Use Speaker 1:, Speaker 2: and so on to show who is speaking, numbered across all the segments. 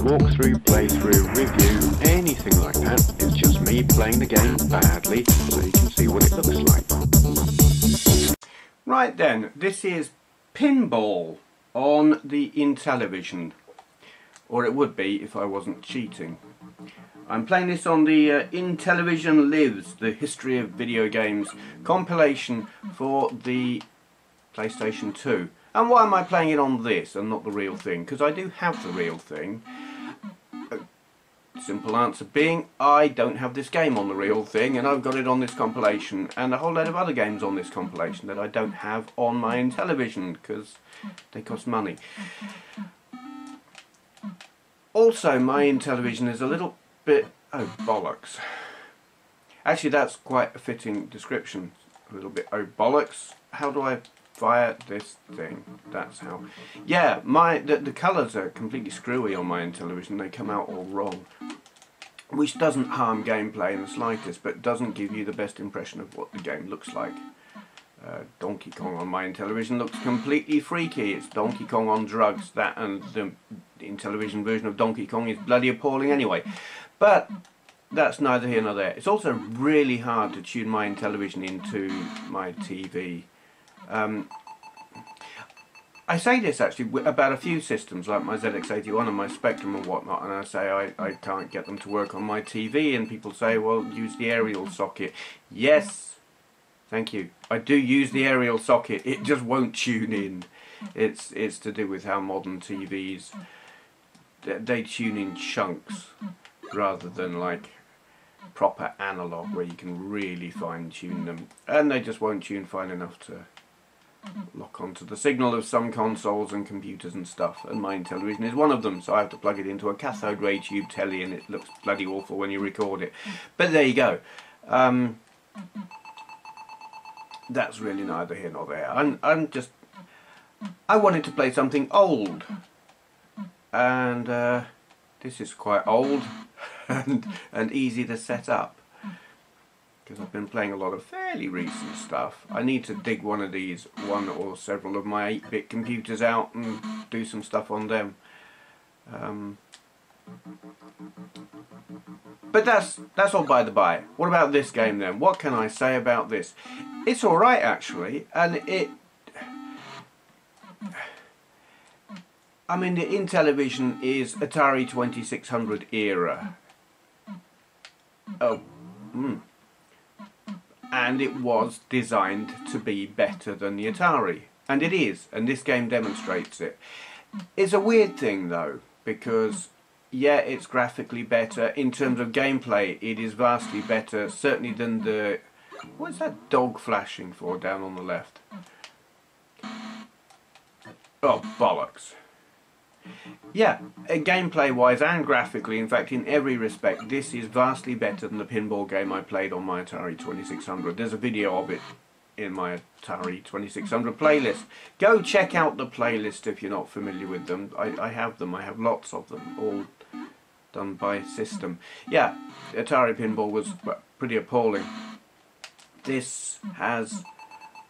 Speaker 1: walkthrough, playthrough, review, anything like that. It's just me playing the game badly so you can see what it looks like. Right then, this is Pinball on the Intellivision. Or it would be if I wasn't cheating. I'm playing this on the Intellivision Lives, the History of Video Games compilation for the PlayStation 2. And why am I playing it on this and not the real thing? Because I do have the real thing. Simple answer being, I don't have this game on the real thing, and I've got it on this compilation, and a whole load of other games on this compilation that I don't have on my Intellivision because they cost money. Also, my Intellivision is a little bit... oh, bollocks. Actually, that's quite a fitting description. A little bit, oh, bollocks. How do I fire this thing? That's how. Yeah, the colours are completely screwy on my Intellivision. They come out all wrong. Which doesn't harm gameplay in the slightest, but doesn't give you the best impression of what the game looks like. Donkey Kong on my Intellivision looks completely freaky. It's Donkey Kong on drugs. That and the Intellivision version of Donkey Kong is bloody appalling anyway. But that's neither here nor there. It's also really hard to tune my Intellivision into my TV. I say this actually about a few systems like my ZX81 and my Spectrum and whatnot, and I say I can't get them to work on my TV, and people say, well, use the aerial socket. Yes, thank you. I do use the aerial socket. It just won't tune in. It's to do with how modern TVs, they tune in chunks rather than like proper analog where you can really fine tune them, and they just won't tune fine enough to lock onto the signal of some consoles and computers and stuff, and my Intellivision is one of them, so I have to plug it into a cathode ray tube telly, and it looks bloody awful when you record it. But there you go. That's really neither here nor there. I wanted to play something old, and this is quite old and easy to set up, because I've been playing a lot of fairly recent stuff. I need to dig one of these, one or several of my 8-bit computers out and do some stuff on them. But that's all by the by. What about this game then? What can I say about this? It's alright actually, and I mean, the Intellivision is Atari 2600 era. Oh, and it was designed to be better than the Atari, and it is, and this game demonstrates it. It's a weird thing though, because yeah, it's graphically better. In terms of gameplay, it is vastly better, certainly than the... what's that dog flashing for down on the left? Oh, bollocks. Yeah, gameplay wise and graphically, in fact in every respect, this is vastly better than the pinball game I played on my Atari 2600. There's a video of it in my Atari 2600 playlist. Go check out the playlist if you're not familiar with them. I have them, I have lots of them, all done by system. Yeah, Atari pinball was pretty appalling. This has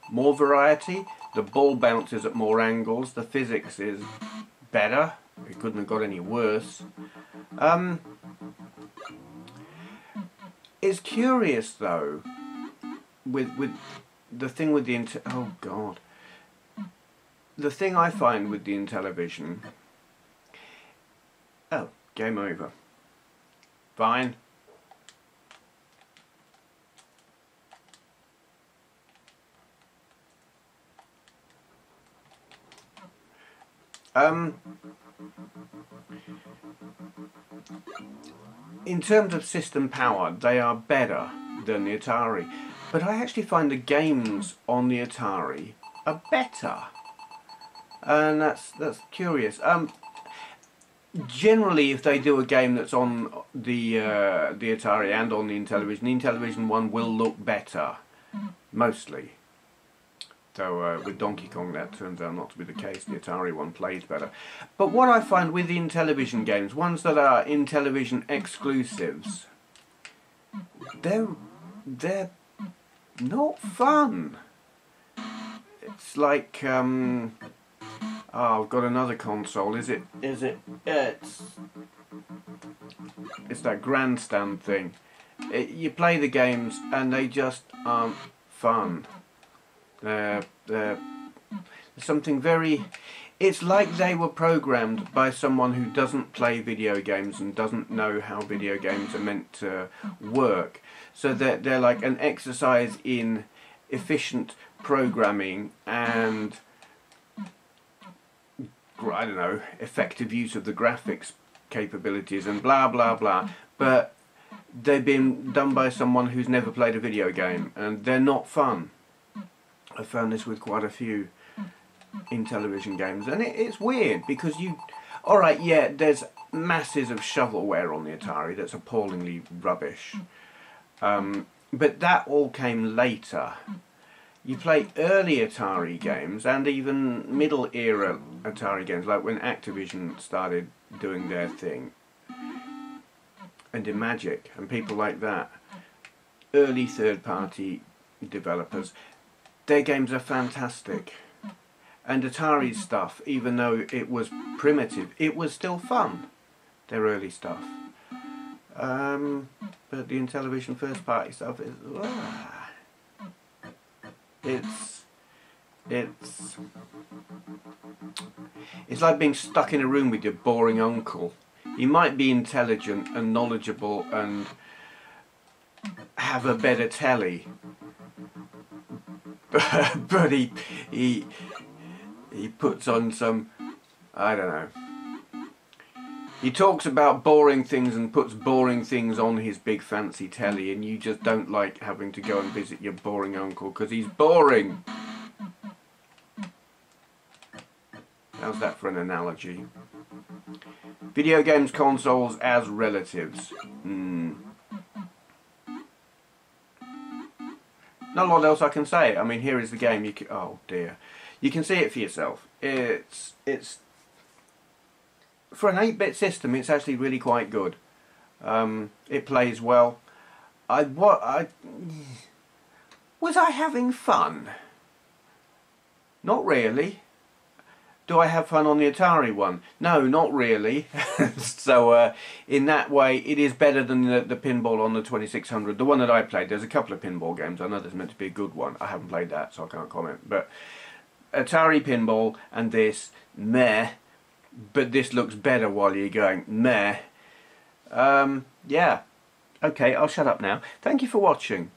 Speaker 1: more variety, the ball bounces at more angles, the physics is better. It couldn't have got any worse. It's curious though, with the thing with the oh god, the thing I find with the Intellivision. Oh, game over. Fine. In terms of system power, they are better than the Atari, but I actually find the games on the Atari are better, and that's curious. Generally, if they do a game that's on the Atari and on the Intellivision one will look better, mostly. So with Donkey Kong that turns out not to be the case. The Atari one plays better. But what I find with the Intellivision games, ones that are Intellivision exclusives, they're not fun. It's like oh, I've got another console. It's it's that grandstand thing. You play the games and they just aren't fun. They're something very... It's like they were programmed by someone who doesn't play video games and doesn't know how video games are meant to work. So they're like an exercise in efficient programming and, I don't know, effective use of the graphics capabilities and blah blah blah. But they've been done by someone who's never played a video game, and they're not fun. I found this with quite a few Intellivision games, and it's weird because alright, yeah, there's masses of shovelware on the Atari that's appallingly rubbish, but that all came later. You play early Atari games and even middle era Atari games, like when Activision started doing their thing, and Imagic and people like that, early third party developers, their games are fantastic. And Atari's stuff, even though it was primitive, it was still fun, their early stuff. But the Intellivision first party stuff is... It's like being stuck in a room with your boring uncle. He might be intelligent and knowledgeable and have a better telly, but he puts on some, I don't know, he talks about boring things and puts boring things on his big fancy telly, and you just don't like having to go and visit your boring uncle because he's boring. How's that for an analogy? Video games consoles as relatives. Not a lot else I can say. I mean, here is the game. You can, oh dear. You can see it for yourself. It's for an 8-bit system, it's actually really quite good. It plays well. Was I having fun? Not really. Do I have fun on the Atari one? No, not really. So in that way, it is better than the Pinball on the 2600. The one that I played, there's a couple of Pinball games. I know there's meant to be a good one. I haven't played that, so I can't comment. But Atari Pinball and this, meh. But this looks better while you're going, meh. Yeah. Okay, I'll shut up now. Thank you for watching.